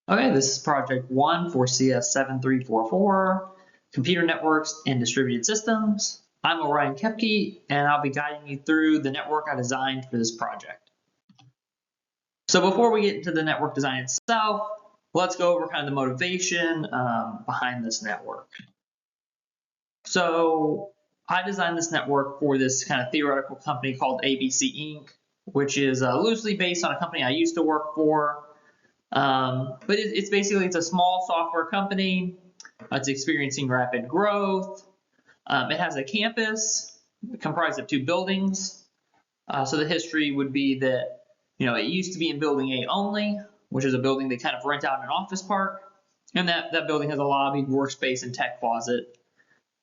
Okay, this is project 1 for CS7344, Computer Networks and Distributed Systems. I'm Orion Koepke, and I'll be guiding you through the network I designed for this project. So before we get into the network design itself, let's go over kind of the motivation behind this network. So I designed this network for this kind of theoretical company called ABC Inc., which is loosely based on a company I used to work for. But it's basically a small software company. It's experiencing rapid growth. It has a campus comprised of 2 buildings. So the history would be that, it used to be in building A only, which is a building they kind of rent out in an office park. And that building has a lobby, workspace, and tech closet.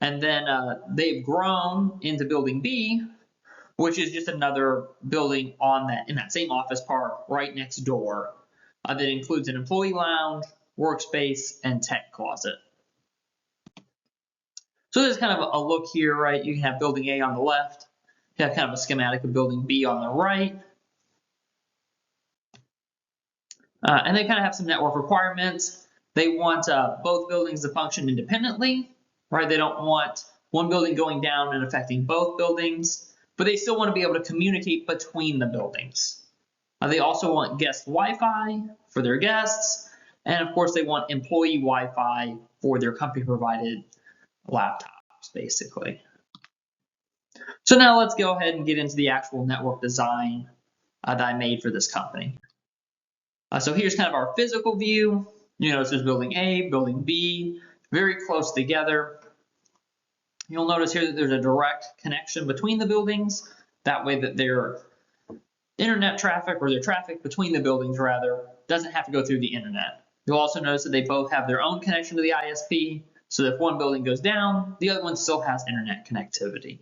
And then they've grown into building B, which is just another building in that same office park right next door. That includes an employee lounge, workspace, and tech closet. So there's kind of a look here, right? You can have building A on the left. You have kind of a schematic of building B on the right. And they kind of have some network requirements. They want both buildings to function independently, right? They don't want one building going down and affecting both buildings, but they still want to be able to communicate between the buildings. They also want guest Wi-Fi for their guests, and of course they want employee Wi-Fi for their company-provided laptops, basically. So now let's go ahead and get into the actual network design that I made for this company. So here's kind of our physical view. This is building A, building B, very close together. You'll notice here that there's a direct connection between the buildings. That way that their internet traffic, or their traffic between the buildings rather, doesn't have to go through the internet. You'll also notice that they both have their own connection to the ISP, so that if one building goes down, the other one still has internet connectivity.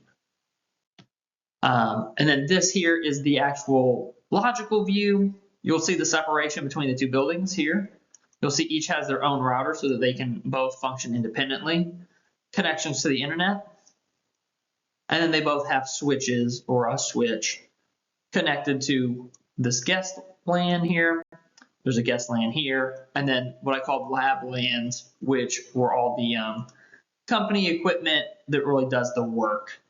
And then this here is the actual logical view. You'll see the separation between the 2 buildings here. You'll see each has their own router so that they can both function independently. Connections to the internet. And then they both have switches, or a switch, connected to this guest LAN here. There's a guest LAN here, and then what I call lab LANs, which were all the company equipment that really does the work.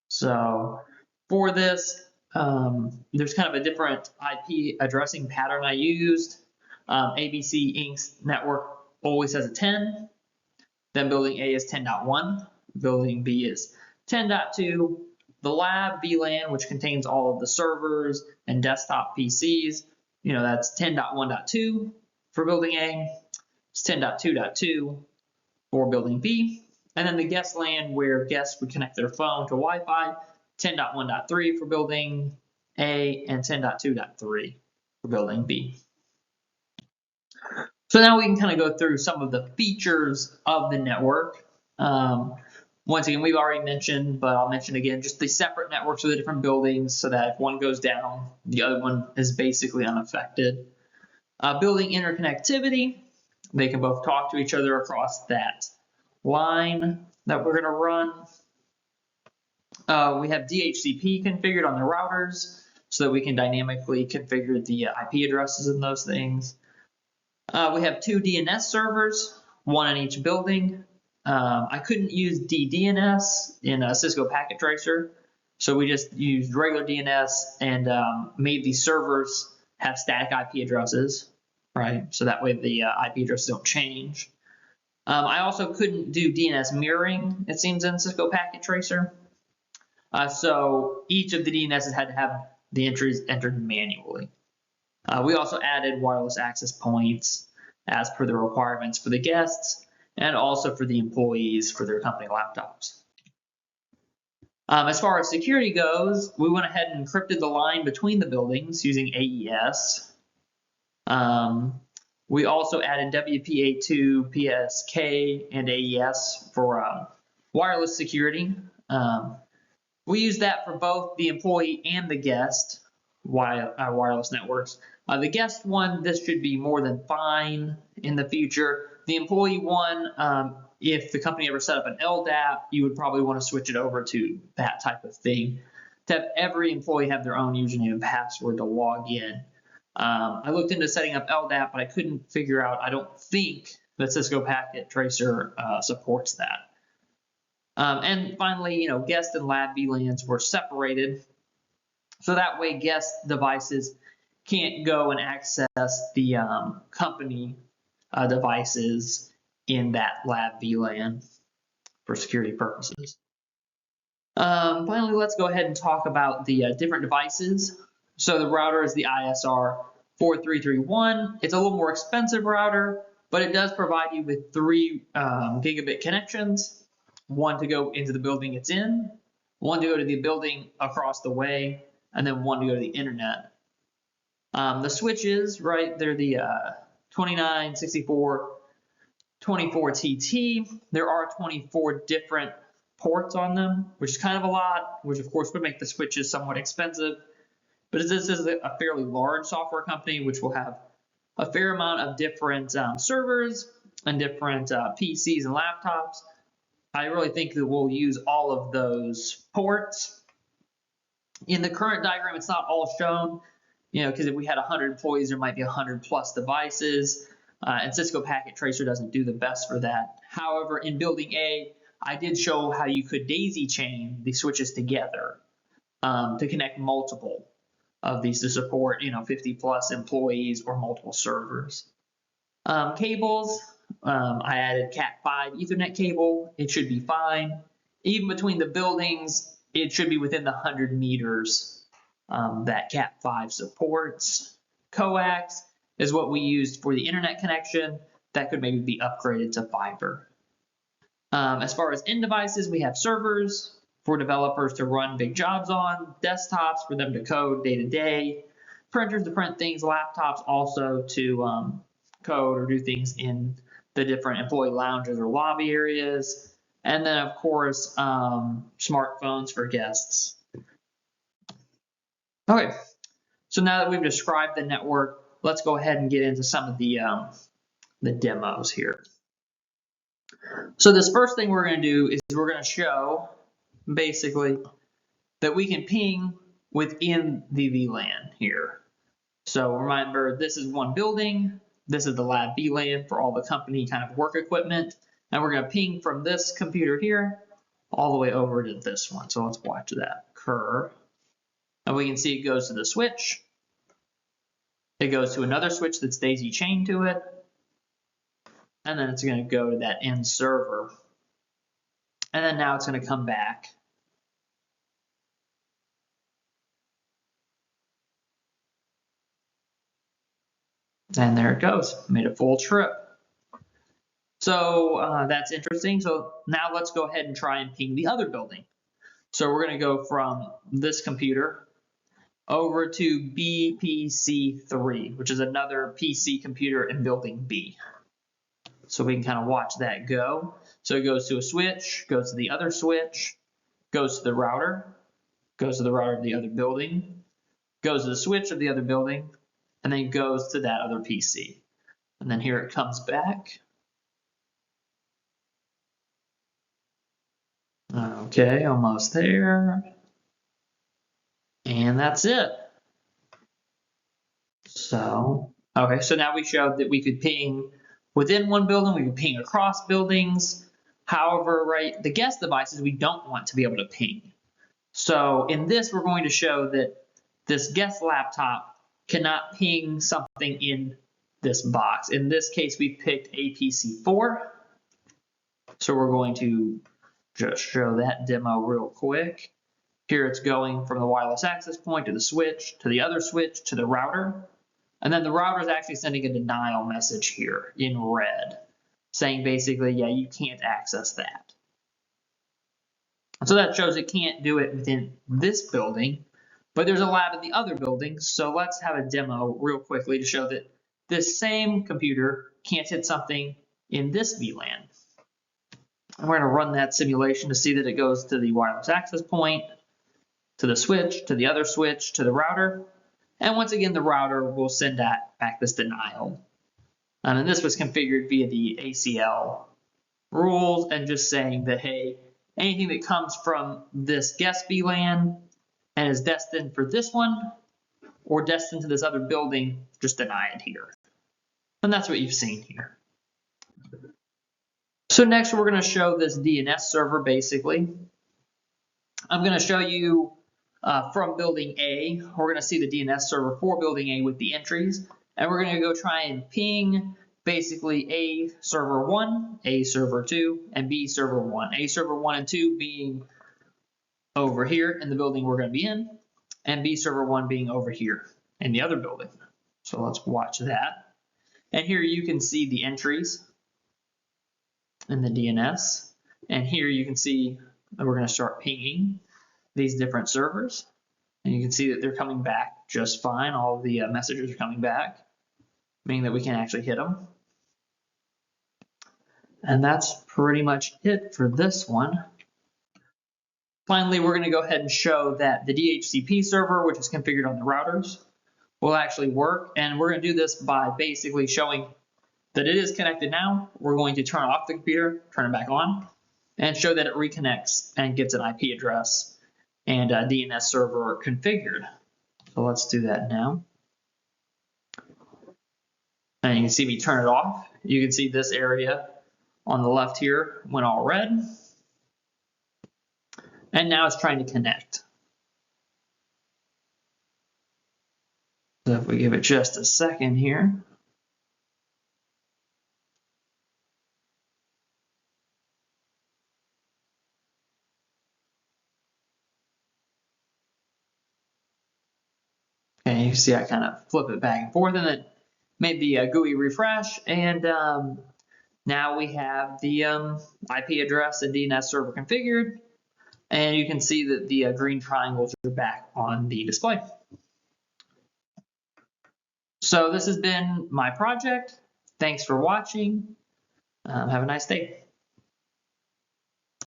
So for this, there's kind of a different IP addressing pattern I used. ABC Inc.'s network always has a 10. Then building A is 10.1. Building B is 10.2. The lab VLAN, which contains all of the servers and desktop PCs, that's 10.1.2 for building A. It's 10.2.2 for building B. And then the guest LAN, where guests would connect their phone to Wi-Fi, 10.1.3 for building A and 10.2.3 for building B. So now we can kind of go through some of the features of the network. Once again, we've already mentioned, but I'll mention again, just the separate networks for the different buildings so that if one goes down, the other one is basically unaffected. Building interconnectivity, they can both talk to each other across that line that we're going to run. We have DHCP configured on the routers so that we can dynamically configure the IP addresses and those things. We have 2 DNS servers, 1 in each building. I couldn't use DDNS in a Cisco Packet Tracer, so we just used regular DNS and made these servers have static IP addresses, right? So that way the IP addresses don't change. I also couldn't do DNS mirroring, it seems, in Cisco Packet Tracer. So each of the DNSs had to have the entries entered manually. We also added wireless access points as per the requirements for the guests, and also for the employees for their company laptops. As far as security goes, we went ahead and encrypted the line between the buildings using AES. We also added WPA2, PSK, and AES for wireless security. We use that for both the employee and the guest wireless networks. The guest one, this should be more than fine in the future. The employee one, if the company ever set up an LDAP, you would probably want to switch it over to that type of thing, to have every employee have their own username and password to log in. I looked into setting up LDAP, but I couldn't figure out, I don't think that Cisco Packet Tracer supports that. And finally, guest and lab VLANs were separated. So that way guest devices can't go and access the company devices in that lab VLAN for security purposes. Finally, let's go ahead and talk about the different devices. So the router is the ISR 4331. It's a little more expensive router, but it does provide you with 3 gigabit connections. 1 to go into the building it's in, 1 to go to the building across the way, and then 1 to go to the internet. The switches, right, they're the 2964 24TT. There are 24 different ports on them, which is kind of a lot, which of course would make the switches somewhat expensive. But this is a fairly large software company, which will have a fair amount of different servers and different PCs and laptops. I really think that we'll use all of those ports. In the current diagram, it's not all shown, because if we had 100 employees, there might be 100 plus devices, and Cisco Packet Tracer doesn't do the best for that. However, in building A, I did show how you could daisy chain the switches together to connect multiple of these to support, 50 plus employees or multiple servers. Cables, I added Cat5 Ethernet cable. It should be fine. Even between the buildings, it should be within the 100 meters that Cat5 supports. Coax is what we used for the internet connection. That could maybe be upgraded to fiber. As far as end devices, we have servers for developers to run big jobs on, desktops for them to code day to day, printers to print things, laptops also to code or do things in the different employee lounges or lobby areas, and then of course smartphones for guests. Okay, so now that we've described the network, let's go ahead and get into some of the demos here. So this first thing we're going to do is we're going to show basically that we can ping within the VLAN here. So remember, this is one building. This is the lab VLAN for all the company kind of work equipment. And we're going to ping from this computer here all the way over to this one. So let's watch that occur. And we can see it goes to the switch. It goes to another switch that's daisy chained to it. And then it's going to go to that end server. And then now it's going to come back. And there it goes, made a full trip. So that's interesting. So now let's go ahead and try and ping the other building. So we're going to go from this computer over to BPC3, which is another PC computer in building B. So we can kind of watch that go. So it goes to a switch, goes to the other switch, goes to the router, goes to the router of the other building, goes to the switch of the other building, and then goes to that other PC. And then here it comes back. Okay, almost there. And that's it. So, okay, so now we showed that we could ping within one building, we could ping across buildings. However, right, the guest devices we don't want to be able to ping. So in this, we're going to show that this guest laptop cannot ping something in this box. In this case, we picked APC4. So we're going to just show that demo real quick. Here it's going from the wireless access point to the switch, to the other switch, to the router. And then the router is actually sending a denial message here in red, saying basically, yeah, you can't access that. So that shows it can't do it within this building, but there's a lab in the other building. So let's have a demo real quickly to show that this same computer can't hit something in this VLAN. And we're going to run that simulation to see that it goes to the wireless access point, to the switch, to the other switch, to the router. And once again, the router will send back this denial. And this was configured via the ACL rules and just saying that, hey, anything that comes from this guest VLAN and is destined for this one or destined to this other building, just deny it here. And that's what you've seen here. So next we're going to show this DNS server basically. I'm going to show you from building A. We're going to see the DNS server for building A with the entries. And we're going to go try and ping basically A server 1, A server 2, and B server 1. A server 1 and 2 being over here in the building we're going to be in, and B server 1 being over here in the other building. So let's watch that. And here you can see the entries in the DNS. And here you can see that we're going to start pinging these different servers. And you can see that they're coming back just fine. All of the messages are coming back, meaning that we can actually hit them. And that's pretty much it for this one. Finally, we're going to go ahead and show that the DHCP server, which is configured on the routers, will actually work. And we're going to do this by basically showing that it is connected now. We're going to turn off the computer, turn it back on, and show that it reconnects and gets an IP address and a DNS server configured. So let's do that now. And you can see me turn it off. You can see this area on the left here went all red. And now it's trying to connect. So if we give it just a second here. And you can see I kind of flip it back and forth, and it made the GUI refresh, and now we have the IP address and DNS server configured, and you can see that the green triangles are back on the display. So this has been my project. Thanks for watching. Have a nice day.